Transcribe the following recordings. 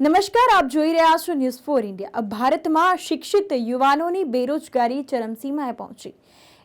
નમસ્કાર, આપ જોઈ રહ્યા છો ન્યૂઝ 4 ઇન્ડિયા। ભારતમાં શિક્ષિત યુવાનોની બેરોજગારી ચરમસીમાએ પહોંચી।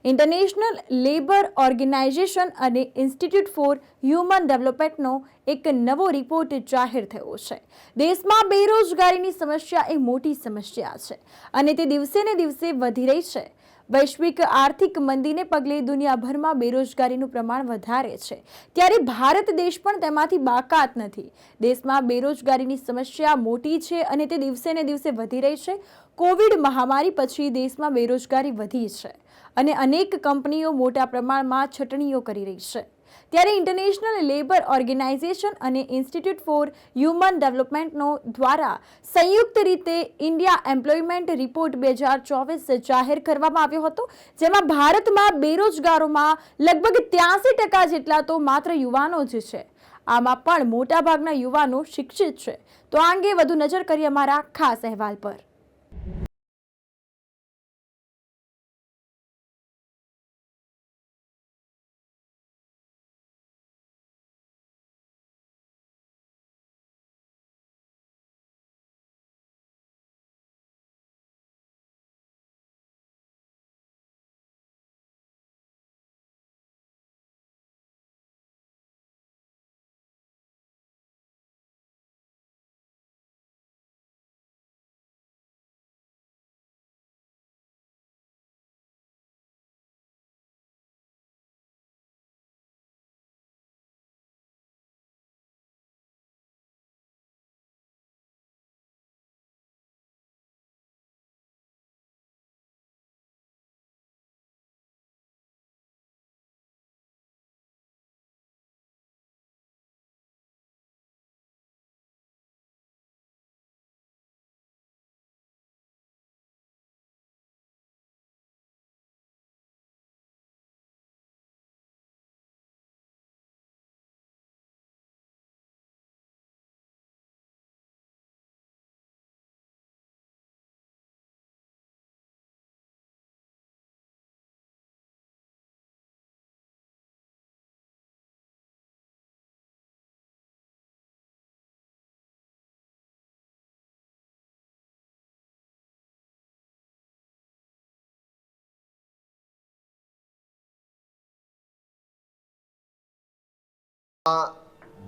ઇન્ટરનેશનલ લેબર ઓર્ગેનાઇઝેશન અને ઇન્સ્ટિટ્યૂટ ફોર હ્યુમન ડેવલપમેન્ટનો એક નવો રિપોર્ટ જાહેર થયો છે। દેશમાં બેરોજગારીની સમસ્યા એ મોટી સમસ્યા છે અને તે દિવસે ને દિવસે વધી રહી છે। વૈશ્વિક આર્થિક મંદીને પગલે દુનિયાભરમાં બેરોજગારીનું પ્રમાણ વધારે છે, ત્યારે ભારત દેશ પણ તેમાંથી બાકાત નથી। દેશમાં બેરોજગારીની સમસ્યા મોટી છે અને તે દિવસે ને દિવસે વધી રહી છે। કોવિડ મહામારી પછી દેશમાં બેરોજગારી વધી છે અને અનેક કંપનીઓ મોટા પ્રમાણમાં છટણીઓ કરી રહી છે। ત્યારે ઇન્ટરનેશનલ લેબર ઓર્ગેનાઇઝેશન અને ઇન્સ્ટિટ્યૂટ ફોર હ્યુમન ડેવલપમેન્ટનો દ્વારા સંયુક્ત રીતે ઇન્ડિયા એમ્પ્લોયમેન્ટ રિપોર્ટ 2024 જાહેર કરવામાં આવ્યો હતો, જેમાં ભારતમાં બેરોજગારોમાં લગભગ 83% જેટલા તો માત્ર યુવાનો જ છે। આમાં પણ મોટાભાગના યુવાનો શિક્ષિત છે। તો આ અંગે વધુ નજર કરીએ અમારા ખાસ અહેવાલ પર।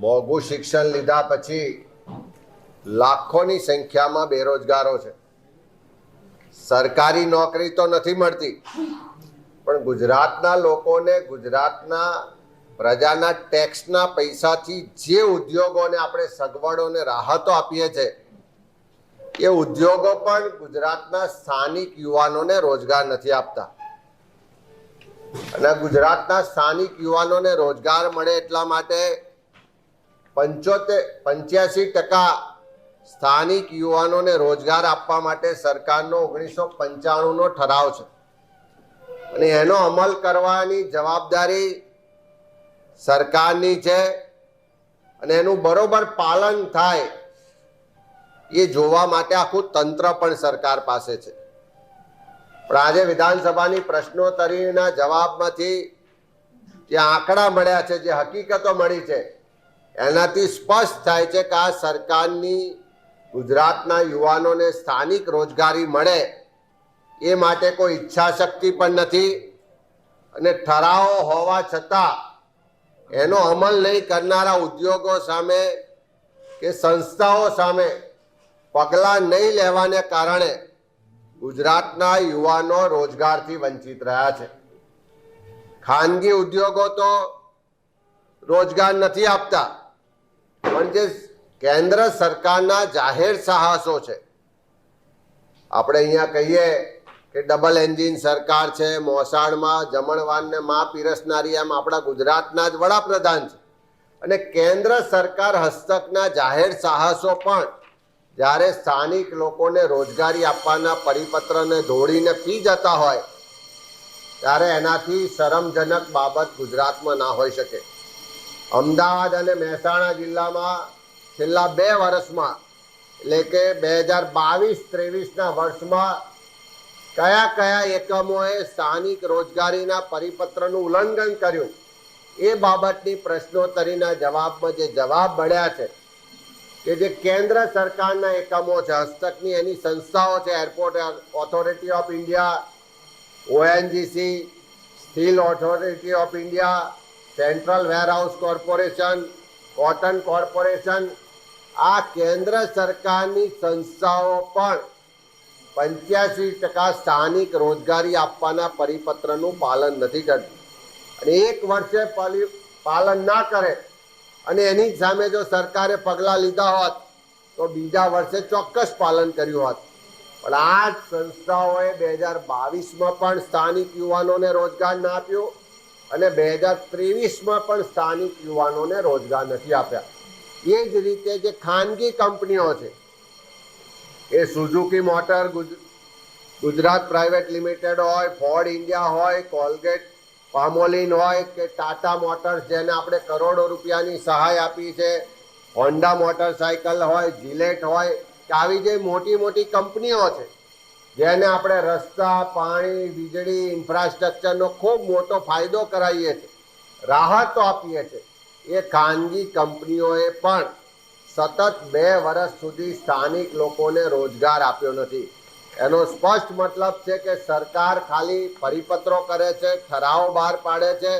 મોંઘું શિક્ષણ લીધા પછી લાખોની સંખ્યામાં બેરોજગારો છે। સરકારી નોકરી તો નથી મળતી, પણ ગુજરાતના લોકોને ગુજરાતના પ્રજાના ટેક્સના પૈસાથી જે ઉદ્યોગોને આપણે સગવડોને રાહતો આપીએ છીએ, એ ઉદ્યોગો પણ ગુજરાતના સ્થાનિક યુવાનોને રોજગાર નથી આપતા। અને ગુજરાતના સ્થાનિક યુવાનોને રોજગાર મળે એટલા માટે 85% સ્થાનિક યુવાનોને રોજગાર આપવા માટે સરકારનો 1995નો ઠરાવ છે અને એનો અમલ કરવાની જવાબદારી સરકારની છે અને એનું બરોબર પાલન થાય એ જોવા માટે આખું તંત્ર પણ સરકાર પાસે છે। પણ આજે વિધાનસભાની પ્રશ્નોત્તરીના જવાબમાંથી જે આંકડા મળ્યા છે, જે હકીકતો મળી છે, એનાથી સ્પષ્ટ થાય છે કે આ સરકારની ગુજરાતના યુવાનોને સ્થાનિક રોજગારી મળે એ માટે કોઈ ઈચ્છા શક્તિ પણ નથી અને ઠરાવો હોવા છતાં એનો અમલ નહીં કરનારા ઉદ્યોગો સામે કે સંસ્થાઓ સામે પગલાં નહીં લેવાને કારણે ગુજરાતના યુવાનો રોજગારથી વંચિત રહ્યા છે। ખાનગી ઉદ્યોગો તો રોજગાર નથી આપતા, પણ જે કેન્દ્ર સરકારના જાહેર સાહસો છે, આપણે અહીંયા કહીએ કે ડબલ એન્જિન સરકાર છે, મોસાળમાં જમણવારને માં પીરસનારી એમ આપણા ગુજરાતના જ વડાપ્રધાન છે અને કેન્દ્ર સરકાર હસ્તકના જાહેર સાહસો પણ જ્યારે સ્થાનિક લોકોને રોજગારી આપવાના પરિપત્રને દોડીને પી જતા હોય ત્યારે એનાથી શરમજનક બાબત ગુજરાતમાં ના હોઈ શકે। અમદાવાદ અને મહેસાણા જિલ્લામાં છેલ્લા 2 વર્ષમાં એટલે કે 2022-23ના વર્ષમાં કયા એકમોએ સ્થાનિક રોજગારીના પરિપત્રનું ઉલ્લંઘન કર્યું એ બાબતની પ્રશ્નોત્તરીના જવાબમાં જે જવાબ મળ્યા છે કે જે કેન્દ્ર સરકારના એકમો છે, હસ્તકની એની સંસ્થાઓ છે, airport authority of India, ONGC, steel authority of India, central warehouse corporation, cotton corporation, આ કેન્દ્ર સરકારની સંસ્થાઓ પણ 85% સ્થાનિક રોજગારી આપવાના પરિપત્રનું પાલન નથી કરતી. અને એક વર્ષે પાલન ના કરે અને એની સામે જો સરકારે પગલાં લીધા હોત તો બીજા વર્ષે ચોક્કસ પાલન કર્યું હોત. પણ આ જ સંસ્થાઓએ 2022માં પણ સ્થાનિક યુવાનોને રોજગાર ના આપ્યો અને 2023માં પણ સ્થાનિક યુવાનોને રોજગાર નથી આપ્યા. એ જ રીતે જે ખાનગી કંપનીઓ છે, એ Suzuki motor, Gujarat private limited હોય, ફોર્ડ ઇન્ડિયા હોય, કોલગેટ પામોલિન હોય કે ટાટા મોટર્સ, જેને આપણે કરોડો રૂપિયાની સહાય આપી છે, હોન્ડા મોટરસાયકલ હોય, જીલેટ હોય, કે આવી જે મોટી મોટી કંપનીઓ છે જેને આપણે રસ્તા, પાણી, વીજળી, ઇન્ફ્રાસ્ટ્રક્ચરનો ખૂબ મોટો ફાયદો કરાવીએ છીએ, રાહતો આપીએ છીએ, એ ખાનગી કંપનીઓએ પણ સતત 2 વર્ષ સુધી સ્થાનિક લોકોને રોજગાર આપ્યો નથી. એનો સ્પષ્ટ મતલબ છે કે સરકાર ખાલી પરિપત્રો કરે છે, ઠરાવો બહાર પાડે છે,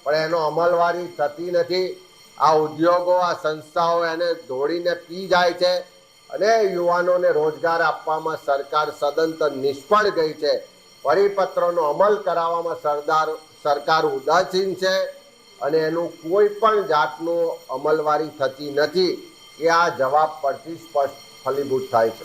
પણ એનો અમલવારી થતી નથી. આ ઉદ્યોગો, આ સંસ્થાઓ એને દોડીને પી જાય છે અને યુવાનોને રોજગાર આપવામાં સરકાર સદંતર નિષ્ફળ ગઈ છે. પરિપત્રોનો અમલ કરાવવામાં સરકાર ઉદાસીન છે અને એનું કોઈ પણ જાતનું અમલવારી થતી નથી. એ આ જવાબ પરથી સ્પષ્ટ ફલીભૂત થાય છે.